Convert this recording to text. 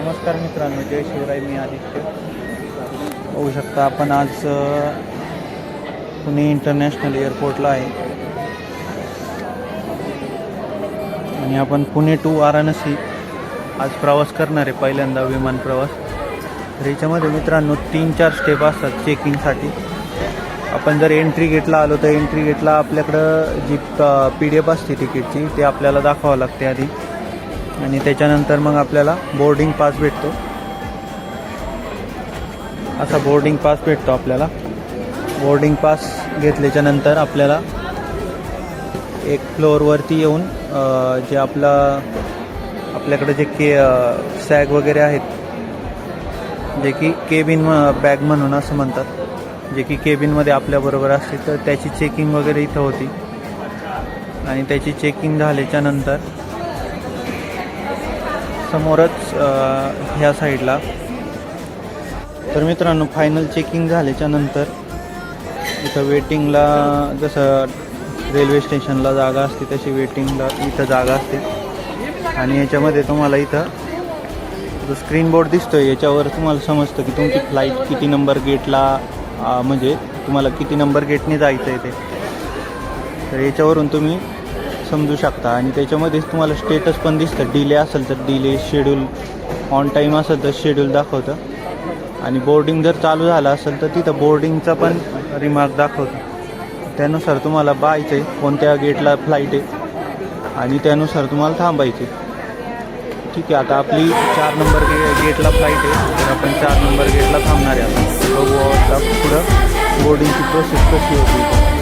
नमस्कार मित्रांनो, जय शिवराय. मी आदित्य. होऊ शकता आपण आज पुणे इंटरनॅशनल एअरपोर्टला आहे आणि आपण पुणे टू वाराणसी आज प्रवास करणार आहे, पहिल्यांदा विमान प्रवास. तर याच्यामध्ये मित्रांनो 3-4 स्टेप असतात चेकिंगसाठी. आपण जर एंट्री गेटला आलो तर एंट्री गेटला आपल्याकडं जी PDF असते तिकीटची ते आपल्याला दाखवावं लागते आधी, आणि त्याच्यानंतर मग आपल्याला बोर्डिंग पास भेटतो. असा बोर्डिंग पास भेटतो आपल्याला. बोर्डिंग पास घेतल्याच्या नंतर आपल्याला एक फ्लोअरवरती येऊन जे आपल्याकडे जे सॅग वगैरे आहेत, जे की केबिन बॅग म्हणून असं म्हणतात, जे की केबिनमध्ये आपल्याबरोबर असते, तर त्याची चेकिंग वगैरे इथं होती. आणि त्याची चेकिंग झाल्याच्या नंतर समोरच ह्या साईडला, तर मित्रांनो फायनल चेकिंग झाल्याच्या नंतर इथं वेटिंगला, जसं रेल्वे स्टेशनला जागा असते तशी वेटिंगला इथं जागा असते. आणि याच्यामध्ये तुम्हाला इथं जो स्क्रीन बोर्ड दिसतोय याच्यावर तुम्हाला समजतं की तुमची फ्लाईट किती नंबर गेटला, म्हणजे तुम्हाला किती नंबर गेटने जायचं आहे ते, तर याच्यावरून तुम्ही समजू शकता. आणि त्याच्यामध्येच तुम्हाला स्टेटस पण दिसतं. डिले असेल तर डिले, शेड्यूल ऑन टाईम असेल तर शेड्यूल दाखवतं. आणि बोर्डिंग जर चालू झालं असेल तर तिथं बोर्डिंगचा पण रिमार्क दाखवतं. त्यानुसार तुम्हाला पाहायचं आहे कोणत्या गेटला फ्लाईट आहे आणि त्यानुसार तुम्हाला थांबायचे. ठीक आहे, आता आपली 4 नंबर गेटला फ्लाईट आहे, तर आपण 4 नंबर गेटला थांबणार आहे. आता बघू आता पुढं बोर्डिंगची प्रोसेस कशी होती.